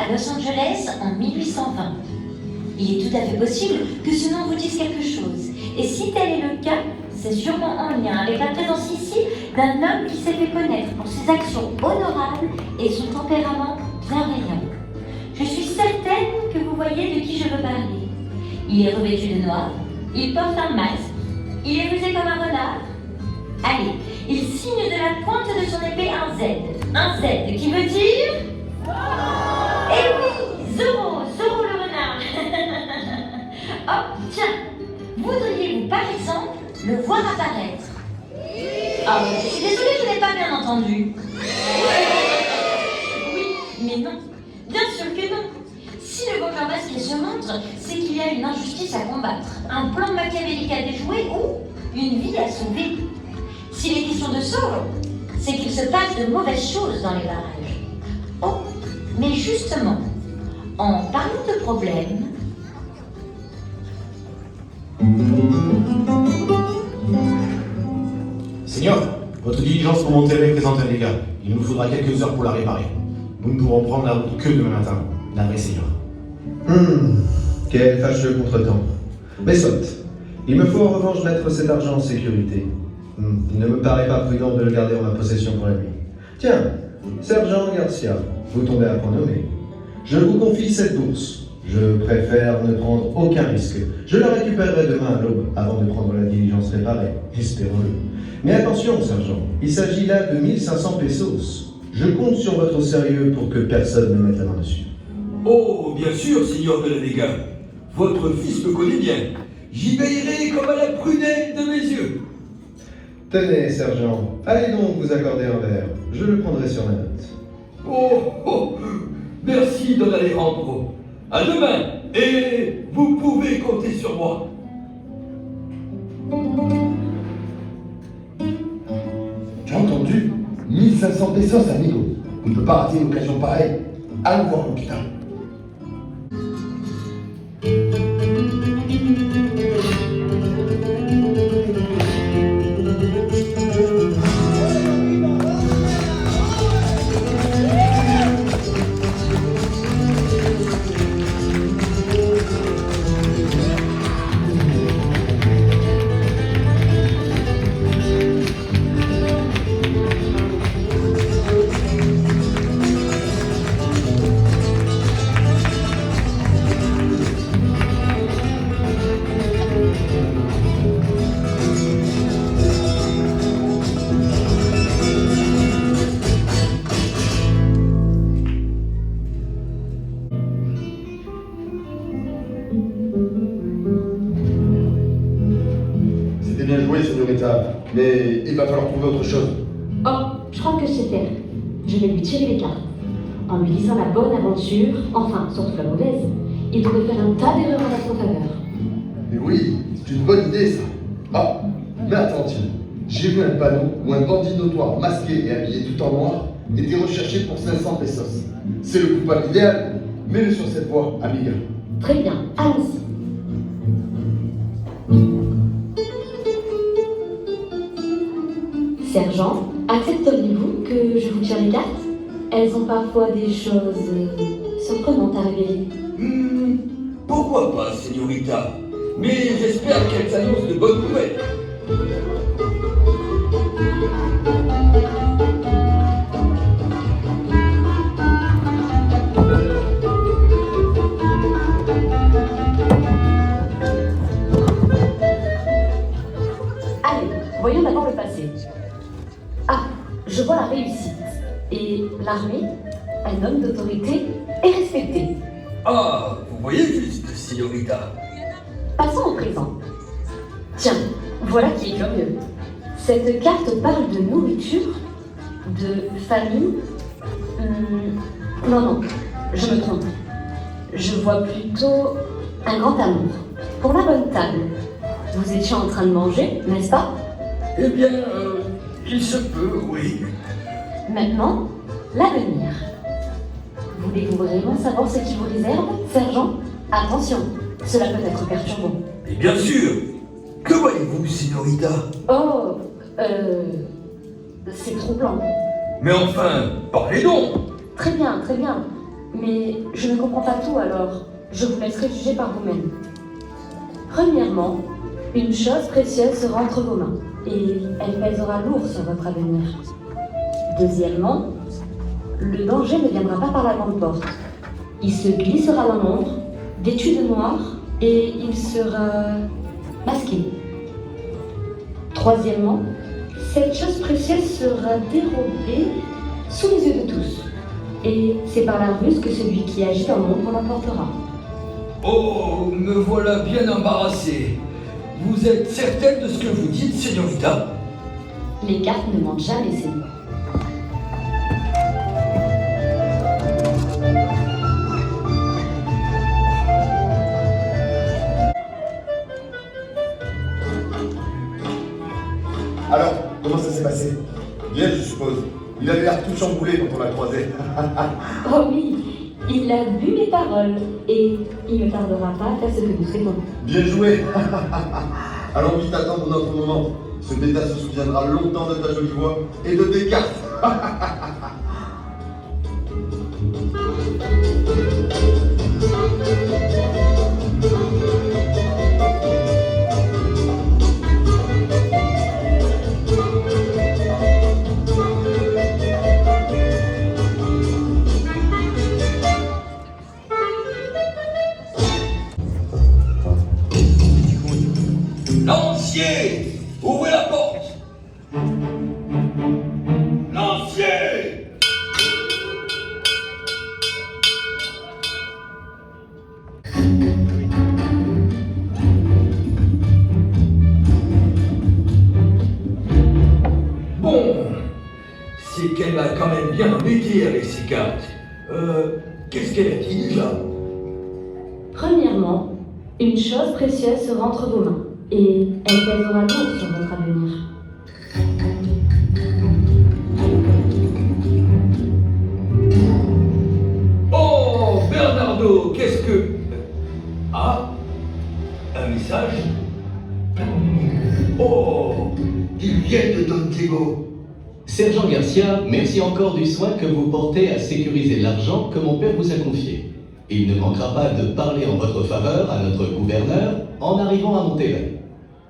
à Los Angeles en 1820. Il est tout à fait possible que ce nom vous dise quelque chose. Et si tel est le cas, c'est sûrement en lien avec la présence ici d'un homme qui s'est fait connaître pour ses actions honorables et son tempérament bienveillant. Je suis certaine que vous voyez de qui je veux parler. Il est revêtu de noir, il porte un masque, il est rusé comme un renard. Allez, il signe de la pointe de son épée un Z. Un Z qui veut dire... Eh oui, Zorro, Zorro le renard. Oh, tiens, voudriez-vous par exemple le voir apparaître? Ah, je suis désolée, je n'ai pas bien entendu. Oui, mais non. Bien sûr que non. Si le volcan masqué se montre, c'est qu'il y a une injustice à combattre, un plan machiavélique à déjouer ou une vie à sauver. S'il est question de Zorro, c'est qu'il se passe de mauvaises choses dans les barrages. Oh, mais justement, en parlant de problèmes... Seigneur, votre diligence pour Monterrey présente un dégât. Il nous faudra quelques heures pour la réparer. Nous ne pourrons prendre la route que demain matin. Navré, Seigneur. Quel fâcheux contretemps. Mais soit. Il me faut en revanche mettre cet argent en sécurité. Il ne me paraît pas prudent de le garder en ma possession pour la nuit. Tiens, Sergent Garcia, vous tombez à point nommé. Je vous confie cette bourse. Je préfère ne prendre aucun risque. Je la récupérerai demain à l'aube, avant de prendre la diligence réparée, espérons-le. Mais attention, Sergent, il s'agit là de 1500 pesos. Je compte sur votre sérieux pour que personne ne mette la main dessus. Oh, bien sûr, Seigneur de la Vega. Votre fils me connaît bien. J'y veillerai comme à la prunelle de mes yeux. Tenez, Sergent, allez donc vous accorder un verre. Je le prendrai sur ma note. Oh, merci, Don Alejandro. À demain, et vous pouvez compter sur moi. Tu as entendu? 1500 pesos, amigo. On ne peut pas rater une occasion pareille. Allons voir Luquita. Bien joué, señorita, mais il va falloir trouver autre chose. Oh, je crois que c'est elle. Je vais lui tirer les cartes. En lui disant la bonne aventure, enfin, surtout la mauvaise, il pourrait faire un tas d'erreurs en notre faveur. Mais oui, c'est une bonne idée, ça. Ah, mais attends-il. J'ai vu un panneau où un bandit notoire, masqué et habillé tout en noir, était recherché pour 500 pesos. C'est le coupable idéal. Mets-le sur cette voie, amiga. Très bien, allons-y. Sergent, accepteriez-vous que je vous tire les cartes? Elles ont parfois des choses surprenantes à révéler. Pourquoi pas, señorita? Mais j'espère qu'elles annoncent de bonnes nouvelles. Allez, voyons d'abord le passé. Ah, je vois la réussite. Et l'armée, un homme d'autorité, est respecté. Ah, vous voyez juste, señorita. Passons au présent. Tiens, voilà qui est curieux. Cette carte parle de nourriture, de famille. Non, je me trompe. Je vois plutôt un grand amour. Pour la bonne table. Vous étiez en train de manger, n'est-ce pas? Eh bien, il se peut, oui. Maintenant, l'avenir. Voulez-vous vraiment savoir ce qui vous réserve, sergent? Attention, cela peut être perturbant. Et bien sûr. Que voyez-vous, señorita? Oh, c'est troublant. Mais enfin, parlez donc. Très bien, très bien. Mais je ne comprends pas tout alors. Je vous laisserai juger par vous-même. Premièrement, une chose précieuse sera entre vos mains et elle pèsera lourd sur votre avenir. Deuxièmement, le danger ne viendra pas par la grande porte. Il se glissera dans l'ombre, vêtu de noir, et il sera masqué. Troisièmement, cette chose précieuse sera dérobée sous les yeux de tous. Et c'est par la ruse que celui qui agit dans l'ombre l'emportera. Oh, me voilà bien embarrassé. Vous êtes certaine de ce que vous dites, señorita? Les cartes ne mentent jamais, c'est bon. Alors, comment ça s'est passé? Bien, je suppose. Il avait l'air tout chamboulé quand on l'a croisé. Oh oui, il a bu mes paroles et il ne tardera pas à faire ce que nous souhaitons. Bien joué. Allons vite attendre notre moment. Ce bêta se souviendra longtemps de ta jolie voix et de tes cartes. Lancier, ouvrez la porte. Lancier. Bon, c'est qu'elle m'a quand même bien embêté avec ses cartes. Qu'est-ce qu'elle a dit déjà? Premièrement, une chose précieuse sera entre vos mains et elle pèsera lourd sur votre avenir. Oh, Bernardo, qu'est-ce que... Ah, un message? Oh, il vient de Don Diego. Sergent Garcia, merci encore du soin que vous portez à sécuriser l'argent que mon père vous a confié. Il ne manquera pas de parler en votre faveur à notre gouverneur en arrivant à Monterrey.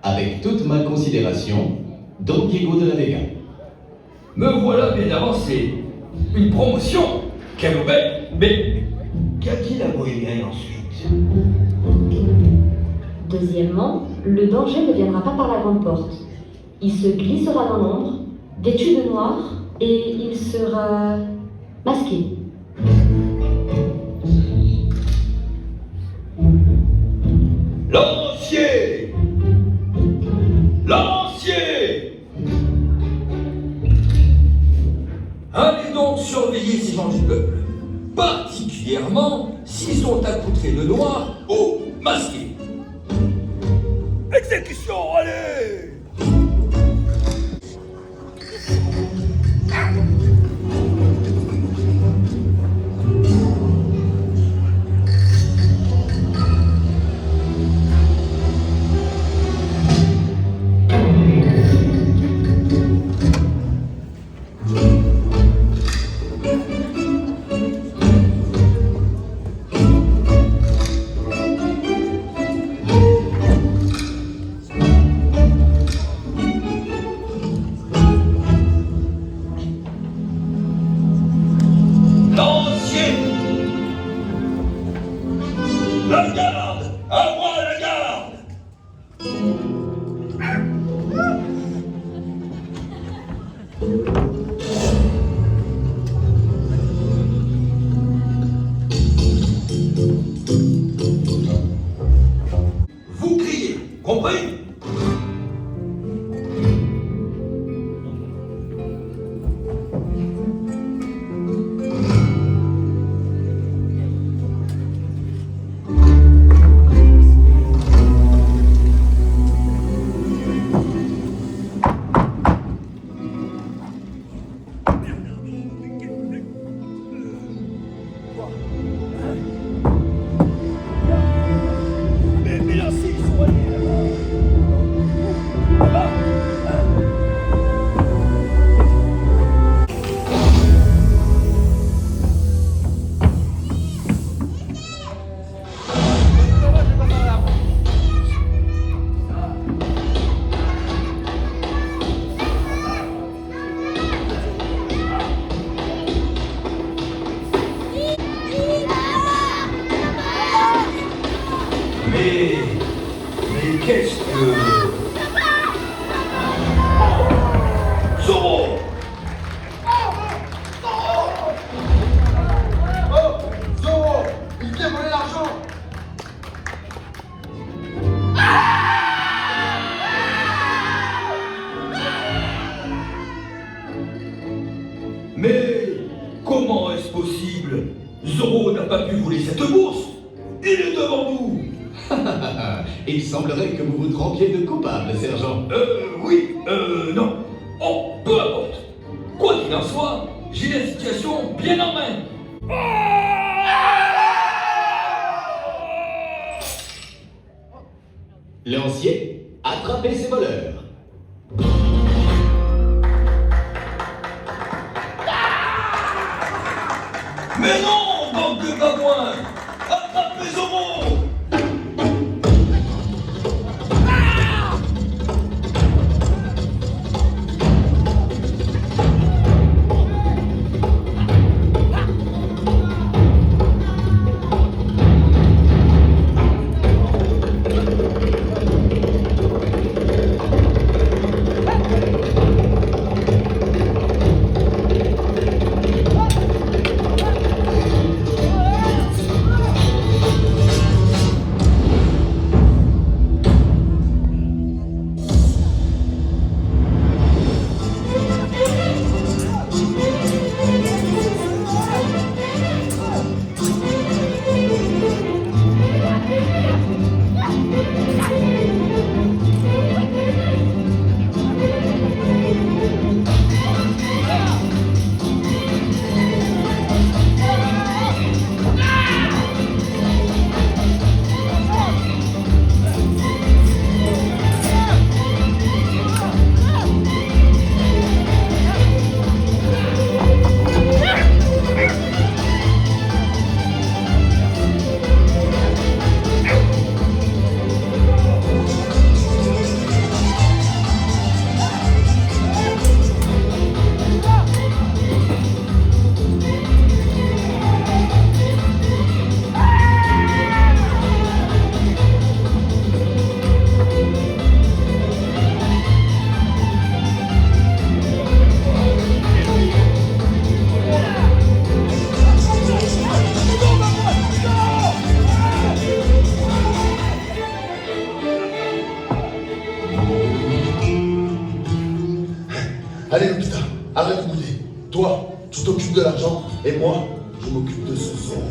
Avec toute ma considération, Don Diego de la Vega. Me voilà bien avancé. Une promotion? Quelle aubaine! Mais qu'a-t-il à moyen ensuite? Deuxièmement, le danger ne viendra pas par la grande porte. Il se glissera dans l'ombre, vêtu de noir, et il sera masqué. Lancier! Lancier! Allez donc surveiller ces gens du peuple, particulièrement s'ils sont accoutrés de noir ou masqués. Exécution, allez! possible? Zoro n'a pas pu voler cette bourse. Il est devant nous. Il semblerait que vous vous trompiez de coupable, sergent. Oui, non. Oh, peu importe. Quoi qu'il en soit, j'ai la situation bien en main. Lancier, attrapez ces voleurs. Mais non, bande de babouins! Attrapez Zoro! Allez, Lupita, arrête de bouder. Toi, tu t'occupes de l'argent, et moi, je m'occupe de ce Zoro.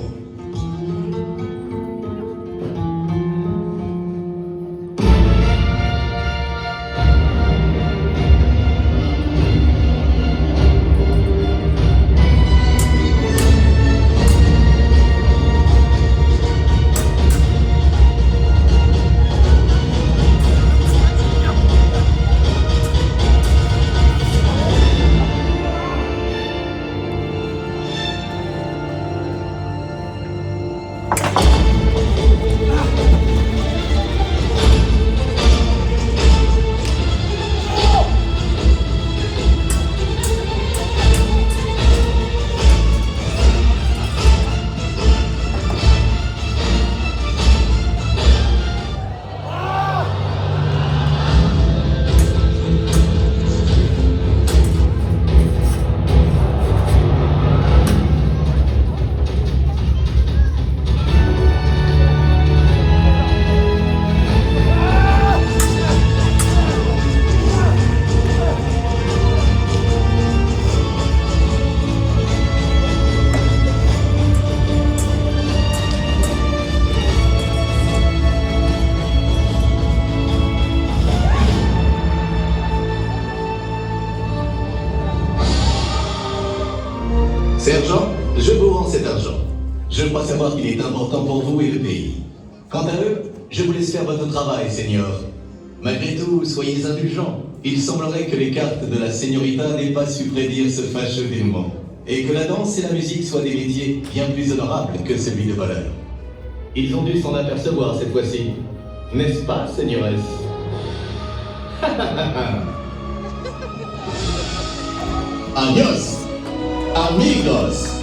Sergent, je vous rends cet argent. Je crois savoir qu'il est important pour vous et le pays. Quant à eux, je vous laisse faire votre travail, Seigneur. Malgré tout, soyez indulgents. Il semblerait que les cartes de la Señorita n'aient pas su prédire ce fâcheux dénouement. Et que la danse et la musique soient des métiers bien plus honorables que celui de voleur. Ils ont dû s'en apercevoir cette fois-ci. N'est-ce pas, Señores? Adios, amigos.